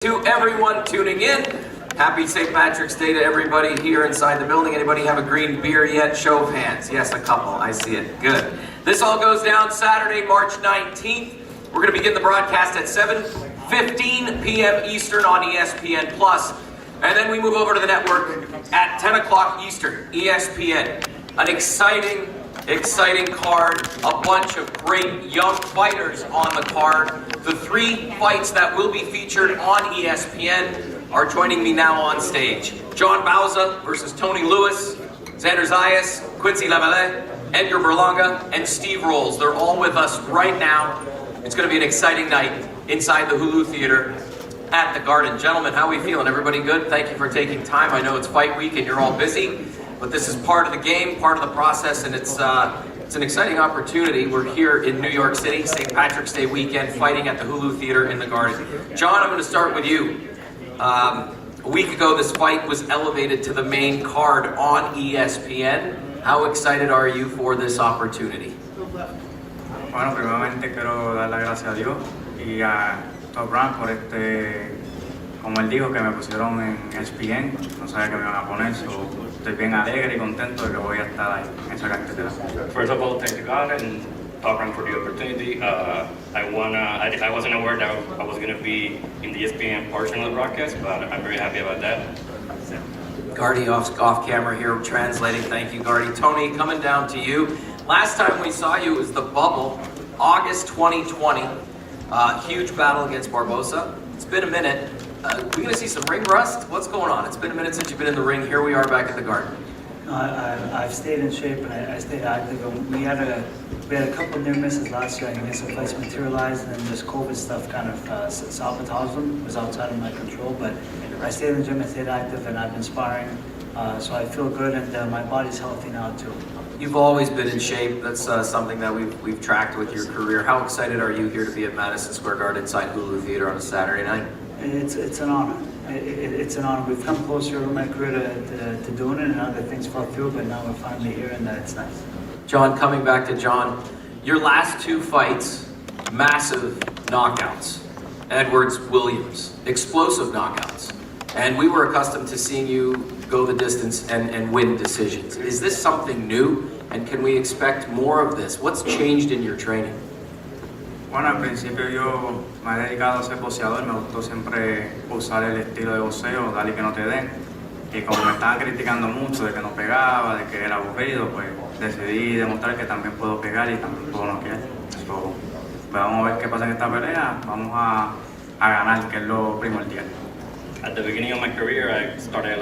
To everyone tuning in, happy St. Patrick's Day to everybody here inside the building. Anybody have a green beer yet? Show of hands. Yes, a couple. I see it. Good. This all goes down Saturday, March 19th. We're going to begin the broadcast at 7:15 p.m. Eastern on ESPN+. And then we move over to the network at 10 o'clock Eastern, ESPN. An exciting card, a bunch of great young fighters on the card. The three fights that will be featured on ESPN are joining me now on stage. John Bauza versus Tony Lewis, Xander Zayas, Quincy Lavallée, Edgar Berlanga, and Steve Rolls. They're all with us right now. It's going to be an exciting night inside the Hulu Theater at the Garden. Gentlemen, how are we feeling? Everybody good? Thank you for taking time. I know it's fight week and you're all busy, but this is part of the game, part of the process, and it's an exciting opportunity. We're here in New York City, St. Patrick's Day weekend, fighting at the Hulu Theater in the Garden. John, I'm going to start with you. A week ago, this fight was elevated to the main card on ESPN. How excited are you for this opportunity? Bueno, primeramente quiero dar las gracias a Dios y a Top Rank por como él dijo, que me pusieron en ESPN. No sabía que me iban a poner, estoy bien alegre y contento de que voy a estar ahí en esa cartelera. First of all, thank you God and Top Rank for the opportunity. I wasn't aware that I was going to be in the ESPN portion of the broadcast, but I'm very happy about that. Gardy off camera here translating. Thank you, Gardy. Tony, coming down to you. Last time we saw you was the bubble, August 2020. Huge battle against Barbosa. It's been a minute. We're going to see some ring rust. What's going on? It's been a minute since you've been in the ring. Here we are back at the Garden. I've stayed in shape and I stayed active. We had a couple near misses last year. I guess some fights materialized and then this COVID stuff kind of sabotaged them. It was outside of my control, but I stayed in the gym, I stayed active, and I've been sparring. So I feel good, and my body's healthy now too. You've always been in shape. That's something that we've tracked with your career. How excited are you here to be at Madison Square Garden inside Hulu Theater on a Saturday night? It's an honor. It's an honor. We've come closer in my career to doing it, and other things fell through, but now we're finally here, and it's nice. John, coming back to John, your last two fights, massive knockouts. Edwards-Williams, explosive knockouts. And we were accustomed to seeing you go the distance and win decisions. Is this something new, and can we expect more of this? What's changed in your training? Bueno, al principio yo me he dedicado a ser boxeador, me gustó siempre usar el estilo de boxeo, dar y que no te den. Y como me estaban criticando mucho de que no pegaba, de que era aburrido, pues decidí demostrar que también puedo pegar y también puedo noquear. So, vamos a ver qué pasa en esta pelea, vamos a ganar, que es lo primordial. At the beginning of my career, I started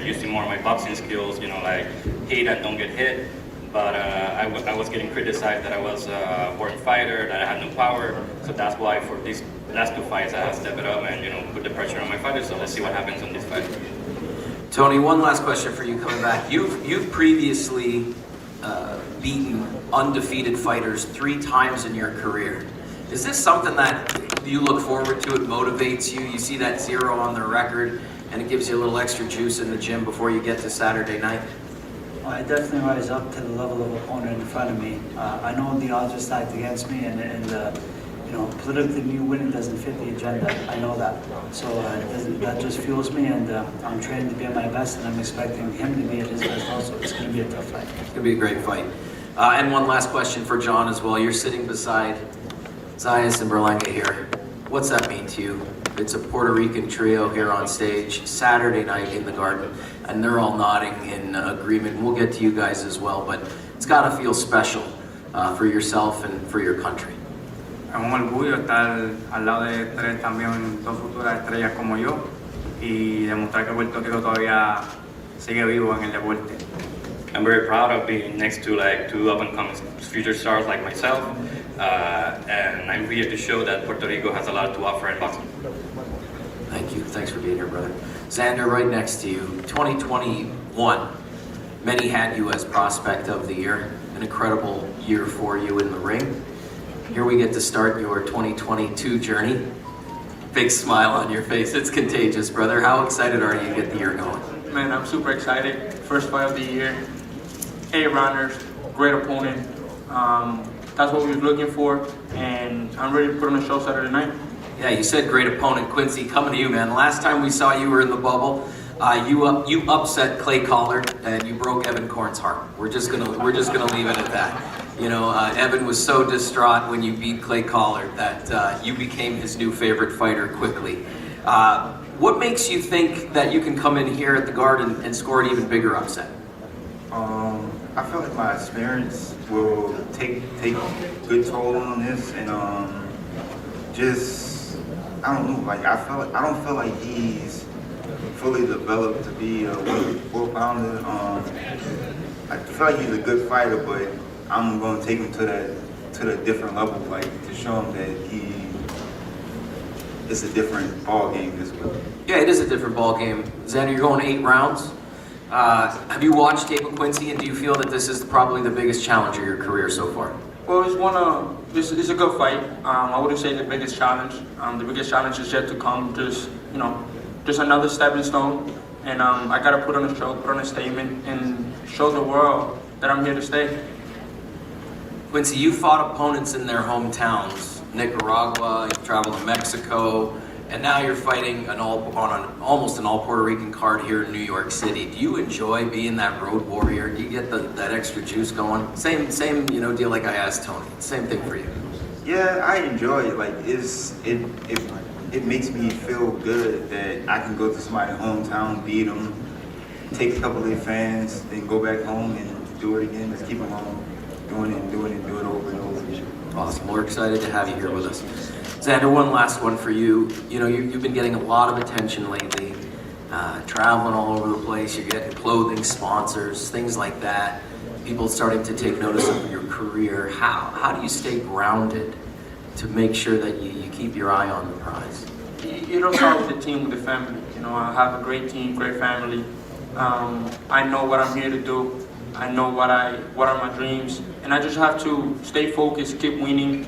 using more of my boxing skills, like hit and don't get hit. But I was getting criticized that I was a born fighter, that I had no power. So that's why for these last two fights, I had to step it up and put the pressure on my fighters. So let's see what happens on this fight. Tony, one last question for you coming back. You've previously beaten undefeated fighters 3 times in your career. Is this something that you look forward to? It motivates you? You see that 0 on the record, and it gives you a little extra juice in the gym before you get to Saturday night? I definitely rise up to the level of opponent in front of me. I know the odds are stacked against me, and politically me winning doesn't fit the agenda. I know that. So that just fuels me, and I'm training to be at my best, and I'm expecting him to be at his best also. It's going to be a tough fight. It's going to be a great fight. And one last question for John as well. You're sitting beside Zayas and Berlanga here. What's that mean to you? It's a Puerto Rican trio here on stage, Saturday night in the Garden, and they're all nodding in agreement. We'll get to you guys as well, but it's got to feel special for yourself and for your country. Es un orgullo estar al lado de 3 también, 2 futuras estrellas como yo, y demostrar que Puerto Rico todavía sigue vivo en el deporte. I'm very proud of being next to 2 up-and-coming future stars like myself, and I'm here to show that Puerto Rico has a lot to offer in boxing. Thank you. Thanks for being here, brother. Xander, right next to you. 2021, many had you as prospect of the year. An incredible year for you in the ring. Here we get to start your 2022 journey. Big smile on your face. It's contagious, brother. How excited are you to get the year going? Man, I'm super excited. First fight of the year. 8 rounders, great opponent. That's what we were looking for, and I'm ready to put on a show Saturday night. Yeah, you said great opponent. Quincy, coming to you, man. The last time we saw you were in the bubble. You upset Clay Collard and you broke Evan Korn's heart. We're just gonna leave it at that. You know, Evan was so distraught when you beat Clay Collard that you became his new favorite fighter quickly. What makes you think that you can come in here at the Garden and score an even bigger upset? I feel like my experience will take good toll on this, and just I don't know. Like I don't feel like he's fully developed to be a world pounder. I feel like he's a good fighter, but I'm going to take him to the different level, like to show him that it's a different ball game this week. Yeah, it is a different ball game. Xander, you're going 8 rounds. Have you watched tape of Quincy, and do you feel that this is probably the biggest challenge of your career so far? Well, it's a good fight. I wouldn't say the biggest challenge. The biggest challenge is yet to come. Just another stepping stone. And I gotta put on a show, put on a statement, and show the world that I'm here to stay. Quincy, you fought opponents in their hometowns, Nicaragua, you traveled to Mexico, and now you're fighting almost an all Puerto Rican card here in New York City. Do you enjoy being that road warrior? Do you get that extra juice going? Same deal like I asked Tony. Same thing for you. Yeah, I enjoy it. Like it makes me feel good that I can go to somebody's hometown, beat them, take a couple of their fans, then go back home and do it again. Just keep them home, do it over and over. Awesome. We're excited to have you here with us. Xander, one last one for you. You know, you've been getting a lot of attention lately, traveling all over the place. You're getting clothing sponsors, things like that. People starting to take notice of your career. How do you stay grounded to make sure that you keep your eye on the prize? You don't start with the team, with the family. You know, I have a great team, great family. I know what I'm here to do. I know what are my dreams, and I just have to stay focused, keep winning,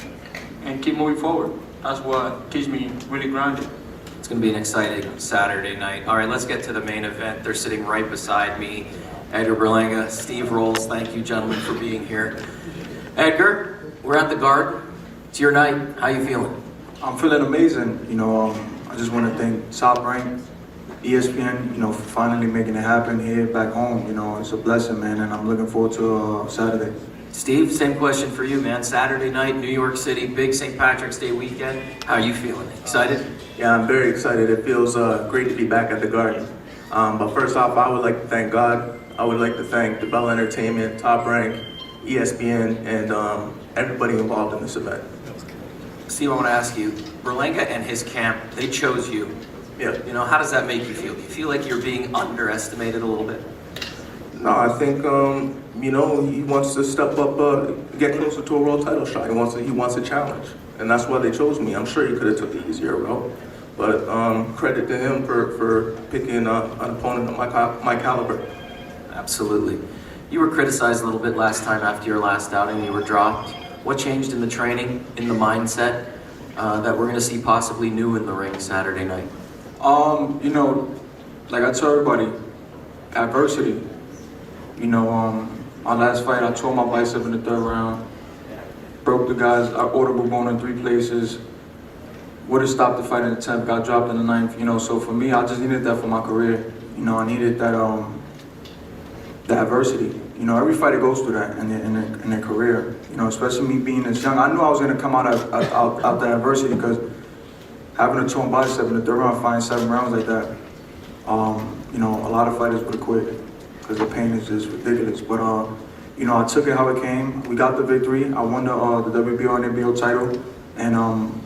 and keep moving forward. That's what keeps me really grounded. It's going to be an exciting Saturday night. All right, let's get to the main event. They're sitting right beside me. Edgar Berlanga, Steve Rolls, thank you, gentlemen, for being here. Edgar, we're at the Garden. It's your night. How you feeling? I'm feeling amazing. You know, I just want to thank Top Rank, ESPN, you know, for finally making it happen here back home. You know, it's a blessing, man, and I'm looking forward to Saturday. Steve, same question for you, man. Saturday night, New York City, big St. Patrick's Day weekend. How are you feeling? Excited? Yeah, I'm very excited. It feels great to be back at the Garden. But first off, I would like to thank God. I would like to thank the Bell Entertainment, Top Rank, ESPN, and everybody involved in this event. Steve, I want to ask you, Berlanga and his camp, they chose you. Yeah. You know, how does that make you feel? Do you feel like you're being underestimated a little bit? No, I think you know, he wants to step up, get closer to a world title shot. He wants a challenge, and that's why they chose me. I'm sure he could have took the easier route, but credit to him for picking an opponent of my caliber. Absolutely. You were criticized a little bit last time after your last outing. You were dropped. What changed in the training, in the mindset, that we're going to see possibly new in the ring Saturday night? You know, like I tell everybody, adversity. You know, my last fight, I tore my bicep in the 3rd round, broke the guy's orbital bone in 3 places, would have stopped the fight in the 10th, got dropped in the 9th, you know, so for me, I just needed that for my career. You know, I needed that, the adversity. You know, every fighter goes through that in their career, you know, especially me being this young. I knew I was going to come out the adversity because having a torn bicep in the 3rd round, fighting 7 rounds like that, you know, a lot of fighters would have quit because the pain is just ridiculous. But, you know, I took it how it came. We got the victory. I won the WBO and NBO title. And,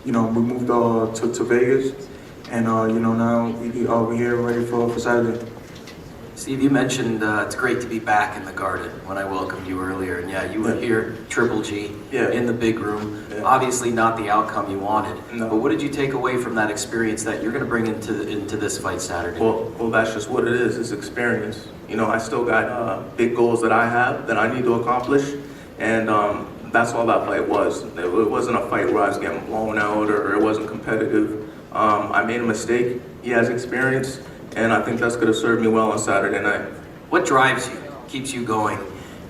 you know, we moved to Vegas. And, you know, now we're here ready for Saturday. Steve, you mentioned it's great to be back in the Garden when I welcomed you earlier. And yeah, you were here, Triple G, in the big room. Yeah. Obviously not the outcome you wanted. No. But what did you take away from that experience that you're going to bring into this fight Saturday? Well, that's just what it is experience. You know, I still got big goals that I have that I need to accomplish. And that's all that fight was. It wasn't a fight where I was getting blown out or it wasn't competitive. I made a mistake. He has experience. And I think that's going to serve me well on Saturday night. What drives you, keeps you going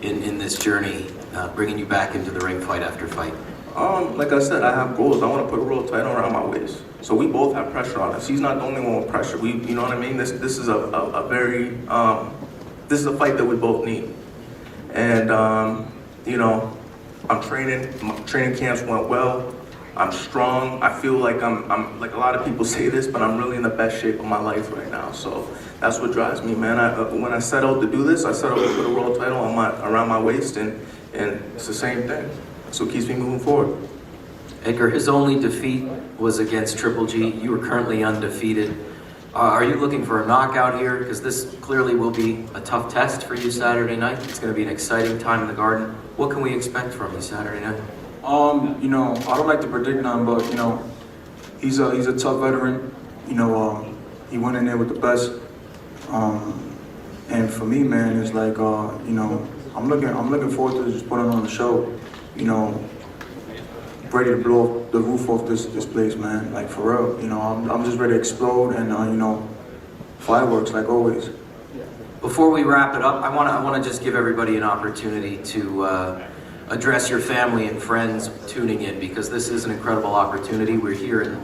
in this journey, bringing you back into the ring fight after fight? Like I said, I have goals. I want to put a world title around my waist. So we both have pressure on us. He's not the only one with pressure. You know what I mean? This is a very, this is a fight that we both need. And, you know, I'm training. My training camps went well. I'm strong. I feel like I'm like a lot of people say this, but I'm really in the best shape of my life right now. So that's what drives me, man. When I set out to do this, I set out to put a world title on around my waist, and it's the same thing. So it keeps me moving forward. Edgar, his only defeat was against Triple G. You are currently undefeated. Are you looking for a knockout here? Because this clearly will be a tough test for you Saturday night. It's going to be an exciting time in the Garden. What can we expect from you Saturday night? You know, I don't like to predict none, but you know, he's a tough veteran. You know, he went in there with the best. And for me, man, it's like you know, I'm looking forward to just putting on the show. You know, ready to blow the roof off this place, man. Like for real. You know, I'm just ready to explode, and you know, fireworks like always. Before we wrap it up, I want to just give everybody an opportunity to address your family and friends tuning in, because this is an incredible opportunity. We're here in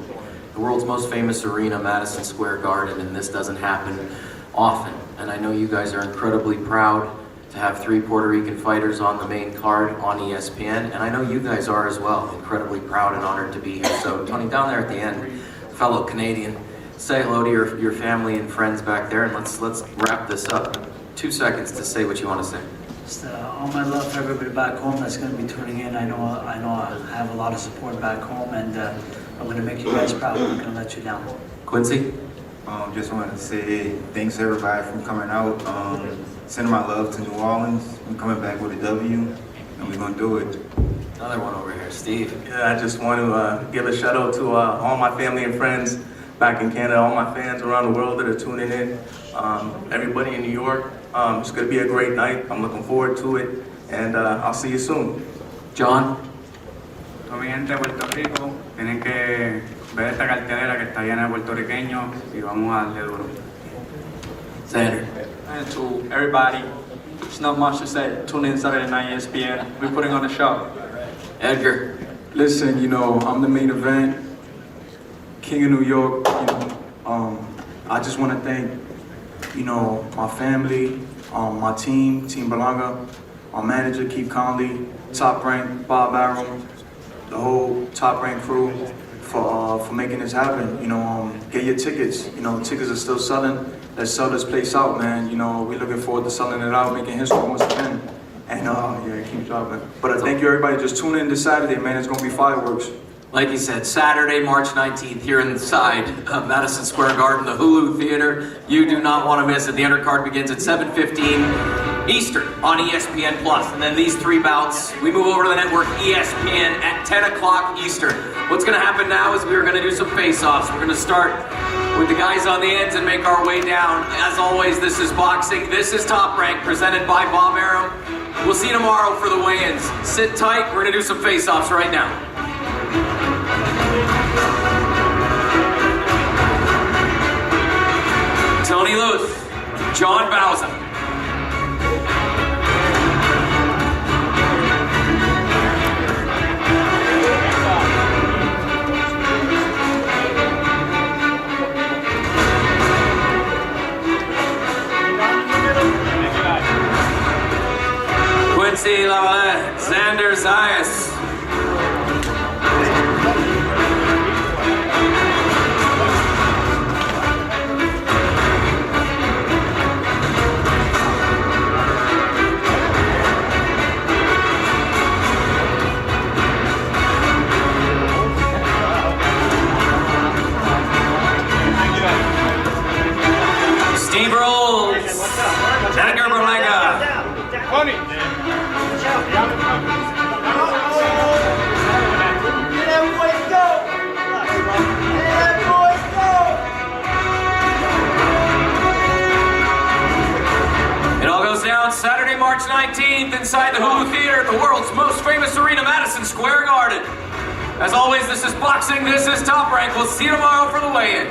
the world's most famous arena, Madison Square Garden, and this doesn't happen often. And I know you guys are incredibly proud to have 3 Puerto Rican fighters on the main card on ESPN, and I know you guys are as well, incredibly proud and honored to be here. So Tony, down there at the end, fellow Canadian, say hello to your family and friends back there, and let's wrap this up. 2 seconds to say what you want to say. Just all my love for everybody back home that's going to be tuning in. I know I have a lot of support back home, and I'm going to make you guys proud. I'm not going to let you down. Quincy? Just wanted to say thanks everybody for coming out. Sending my love to New Orleans. I'm coming back with a W, and we're gonna do it. Another one over here, Steve. Yeah, I just want to give a shout out to all my family and friends back in Canada, all my fans around the world that are tuning in, everybody in New York. It's going to be a great night. I'm looking forward to it, and I'll see you soon. John? Toda mi gente de Puerto Rico, tienen que ver esta cartelera que está llena de puertorriqueños y vamos a darle duro. Xander? And to everybody, there's not much to say. Tune in Saturday night ESPN. We're putting on a show. Edgar? Listen, you know, I'm the main event, King of New York. You know, I just want to thank, you know, my family, my team, Team Berlanga, my manager, Keith Conley, Top Rank, Bob Arum, the whole Top Rank crew for making this happen. You know, get your tickets. You know, tickets are still selling. Let's sell this place out, man. You know, we're looking forward to selling it out, making history once again. And yeah, keep dropping. But thank you, everybody. Just tune in this Saturday, man. It's gonna be fireworks. Like he said, Saturday, March 19th, here inside Madison Square Garden, the Hulu Theater. You do not want to miss it. The undercard begins at 7:15 Eastern on ESPN+. And then these 3 bouts, we move over to the network ESPN at 10 o'clock Eastern. What's going to happen now is we're going to do some face-offs. We're going to start with the guys on the ends and make our way down. As always, this is boxing. This is Top Rank, presented by Bob Arum. We'll see you tomorrow for the weigh-ins. Sit tight. We're going to do some face-offs right now. Tony Lewis, John Bauza. Quincy Lavalette, Xander Zayas. Steve Rolls, Edgar Berlanga. It all goes down Saturday, March 19th inside the Hulu Theater at the world's most famous arena, Madison Square Garden. As always, this is boxing, this is Top Rank. We'll see you tomorrow for the weigh-in.